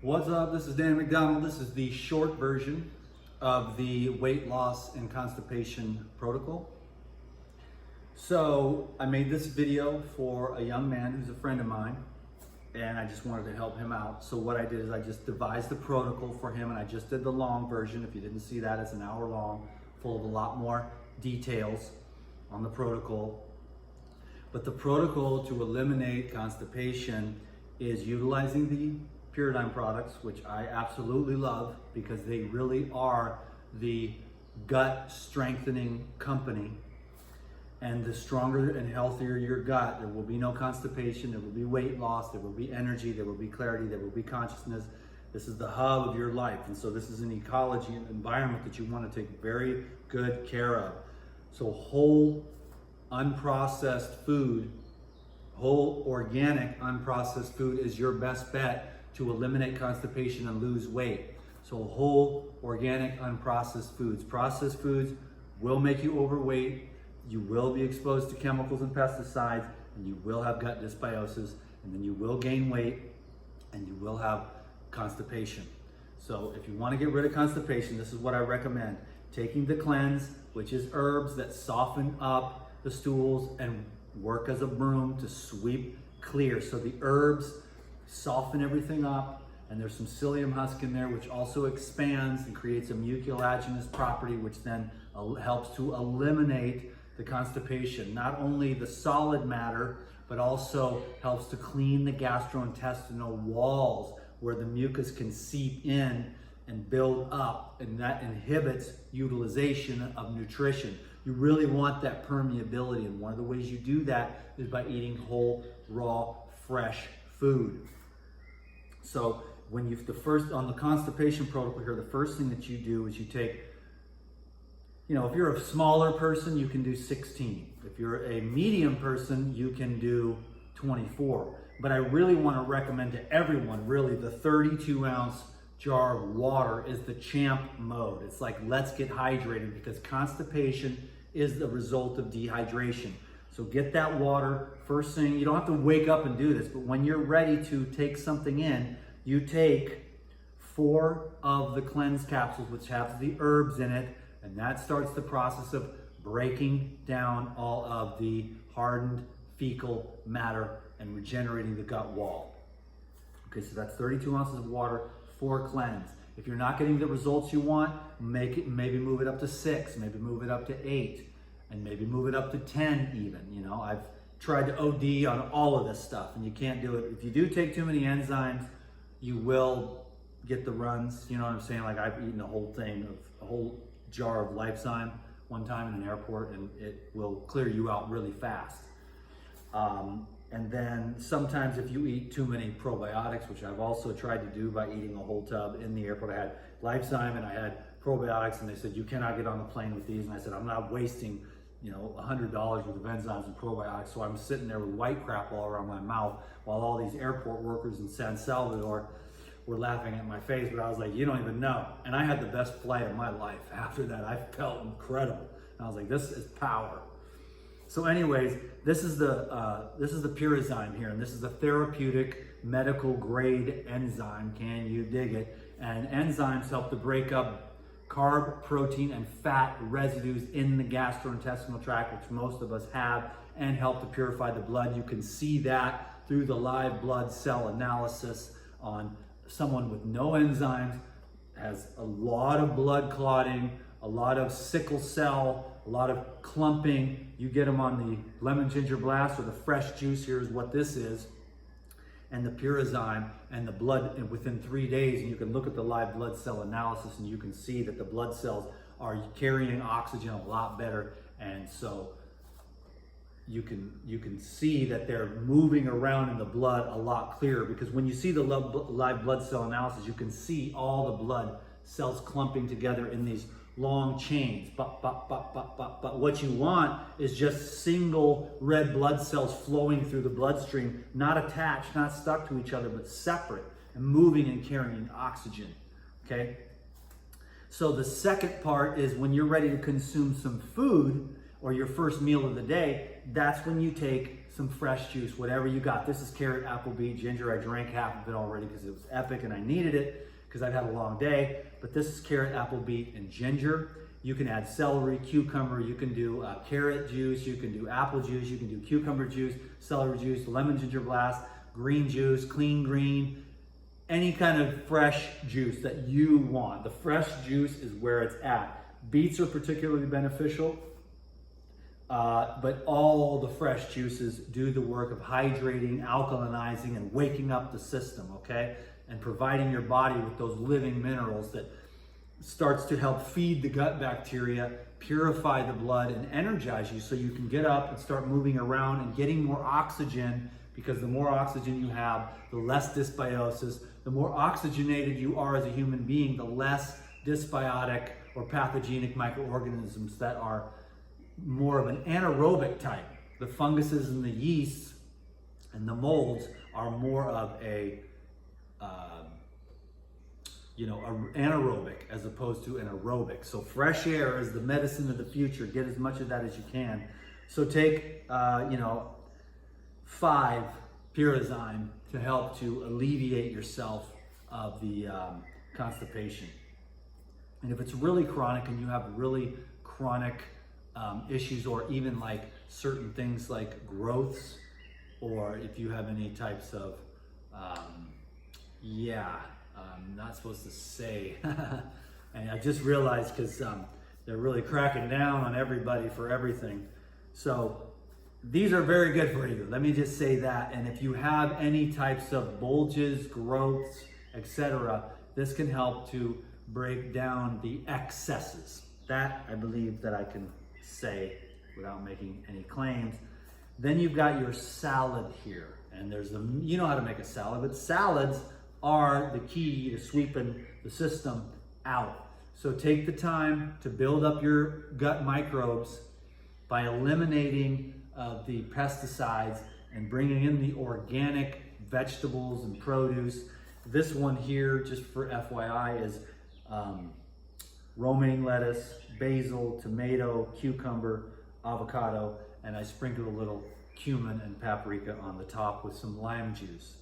What's up? This is Dan McDonald. This is the short version of the weight loss and constipation protocol. So I made this video for a young man who's a friend of mine, and I just wanted to help him out. So what I did is I just devised the protocol for him, and I just did the long version. If you didn't see that, it's an hour long, full of a lot more details on the protocol. But the protocol to eliminate constipation is utilizing the Paradigm products, which I absolutely love because they really are the gut strengthening company. And the stronger and healthier your gut, there will be no constipation, there will be weight loss, there will be energy, there will be clarity, there will be consciousness. This is the hub of your life. And so this is an ecology and environment that you want to take very good care of. So whole, unprocessed food, whole organic unprocessed food is your best bet to eliminate constipation and lose weight. So whole, organic, unprocessed foods. Processed foods will make you overweight, you will be exposed to chemicals and pesticides, and you will have gut dysbiosis, and then you will gain weight, and you will have constipation. So if you want to get rid of constipation, this is what I recommend. Taking the cleanse, which is herbs that soften up the stools and work as a broom to sweep clear. So the herbs soften everything up, and there's some psyllium husk in there which also expands and creates a mucilaginous property, which then helps to eliminate the constipation. Not only the solid matter, but also helps to clean the gastrointestinal walls where the mucus can seep in and build up, and that inhibits utilization of nutrition. You really want that permeability, and one of the ways you do that is by eating whole, raw, fresh food. So when on the constipation protocol here, the first thing that you do is you take, if you're a smaller person, you can do 16. If you're a medium person, you can do 24. But I really want to recommend to everyone, really, the 32-ounce jar of water is the champ mode. It's like, let's get hydrated, because constipation is the result of dehydration. So get that water first thing. You don't have to wake up and do this, but when you're ready to take something in, you take 4 of the cleanse capsules, which have the herbs in it, and that starts the process of breaking down all of the hardened fecal matter and regenerating the gut wall. Okay, so that's 32 ounces of water for cleanse. If you're not getting the results you want, maybe move it up to 6, maybe move it up to 8, and maybe move it up to 10 even. I've tried to OD on all of this stuff, and you can't do it. If you do take too many enzymes, you will get the runs. You know what I'm saying? Like, I've eaten a whole jar of Lifezyme one time in an airport, and it will clear you out really fast. And then sometimes if you eat too many probiotics, which I've also tried to do by eating a whole tub in the airport. I had Lifezyme and I had probiotics, and they said, you cannot get on the plane with these. And I said, I'm not wasting $100 worth of enzymes and probiotics. So I'm sitting there with white crap all around my mouth while all these airport workers in San Salvador were laughing at my face. But I was like, you don't even know. And I had the best flight of my life. After that, I felt incredible. And I was like, this is power. So anyways, this is the Paradigm here, and this is a therapeutic medical grade enzyme. Can you dig it? And enzymes help to break up carb, protein, and fat residues in the gastrointestinal tract, which most of us have, and help to purify the blood. You can see that through the live blood cell analysis on someone with no enzymes, has a lot of blood clotting, a lot of sickle cell, a lot of clumping. You get them on the lemon ginger blast or the fresh juice. Here's what this is, and the Paradigm, and the blood within 3 days, and you can look at the live blood cell analysis, and you can see that the blood cells are carrying oxygen a lot better, and so you can see that they're moving around in the blood a lot clearer, because when you see the live blood cell analysis, you can see all the blood cells clumping together in these long chains. But what you want is just single red blood cells flowing through the bloodstream, not attached, not stuck to each other, but separate and moving and carrying oxygen. Okay? So the second part is when you're ready to consume some food or your first meal of the day, that's when you take some fresh juice, whatever you got. This is carrot, apple, beet, ginger. I drank half of it already because it was epic and I needed it because I've had a long day. But this is carrot, apple, beet, and ginger. You can add celery, cucumber. You can do carrot juice. You can do apple juice. You can do cucumber juice, celery juice, lemon ginger blast, green juice, clean green, any kind of fresh juice that you want. The fresh juice is where it's at. Beets are particularly beneficial, but all the fresh juices do the work of hydrating, alkalinizing, and waking up the system, okay? And providing your body with those living minerals that starts to help feed the gut bacteria, purify the blood, and energize you so you can get up and start moving around and getting more oxygen, because the more oxygen you have, the less dysbiosis. The more oxygenated you are as a human being, the less dysbiotic or pathogenic microorganisms that are more of an anaerobic type. The funguses and the yeasts and the molds are more of a anaerobic as opposed to an aerobic. So fresh air is the medicine of the future. Get as much of that as you can. So take 5 Pyrazyme to help to alleviate yourself of the constipation. And if it's really chronic and you have really chronic issues, or even like certain things like growths, or if you have any types of, I'm not supposed to say, and I just realized because they're really cracking down on everybody for everything. So these are very good for you. Let me just say that. And if you have any types of bulges, growths, etc., this can help to break down the excesses. That I believe that I can say without making any claims. Then you've got your salad here. And there's you know how to make a salad, but salads are the key to sweeping the system out. So take the time to build up your gut microbes by eliminating the pesticides and bringing in the organic vegetables and produce. This one here, just for FYI, is romaine lettuce, basil, tomato, cucumber, avocado, and I sprinkled a little cumin and paprika on the top with some lime juice.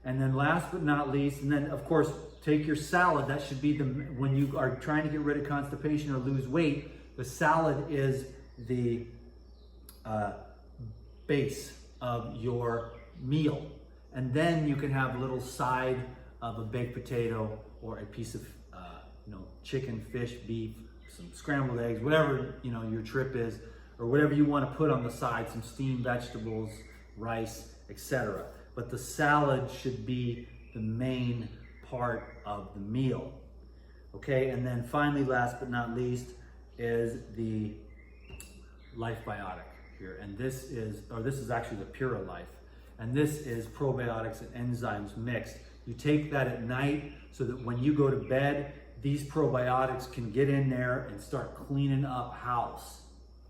And then last but not least, and then of course, take your salad. That should be when you are trying to get rid of constipation or lose weight, the salad is the base of your meal. And then you can have a little side of a baked potato or a piece of chicken, fish, beef, some scrambled eggs, whatever your trip is, or whatever you want to put on the side, some steamed vegetables, rice, etc. But the salad should be the main part of the meal. Okay, and then finally, last but not least, is the Life Biotic here. And this is actually the Pura Life. And this is probiotics and enzymes mixed. You take that at night so that when you go to bed, these probiotics can get in there and start cleaning up house.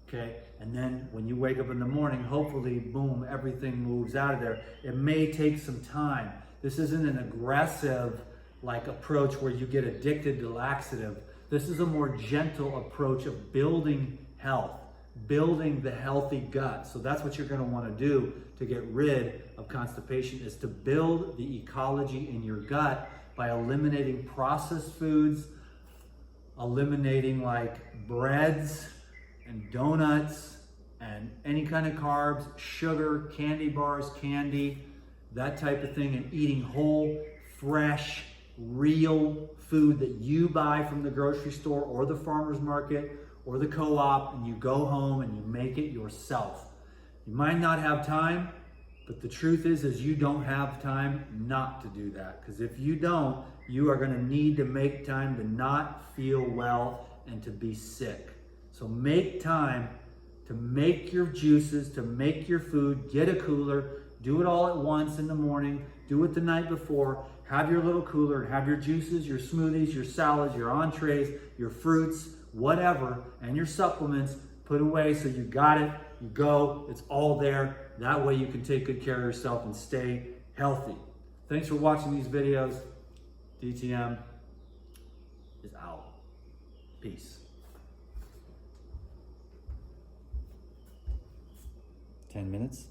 Okay, and then when you wake up in the morning, hopefully, boom, everything moves out of there. It may take some time. This isn't an aggressive approach where you get addicted to laxative. This is a more gentle approach of building health, building the healthy gut. So that's what you're going to want to do to get rid of constipation, is to build the ecology in your gut by eliminating processed foods, eliminating breads and donuts and any kind of carbs, sugar, candy bars, candy, that type of thing, and eating whole, fresh, real food that you buy from the grocery store or the farmer's market or the co-op, and you go home and you make it yourself. You might not have time, but the truth is you don't have time not to do that. Because if you don't, you are going to need to make time to not feel well and to be sick. So make time to make your juices, to make your food, get a cooler, do it all at once in the morning, do it the night before, have your little cooler and have your juices, your smoothies, your salads, your entrees, your fruits, whatever, and your supplements put away so you got it, you go, it's all there. That way you can take good care of yourself and stay healthy. Thanks for watching these videos. DTM is out. Peace. 10 minutes.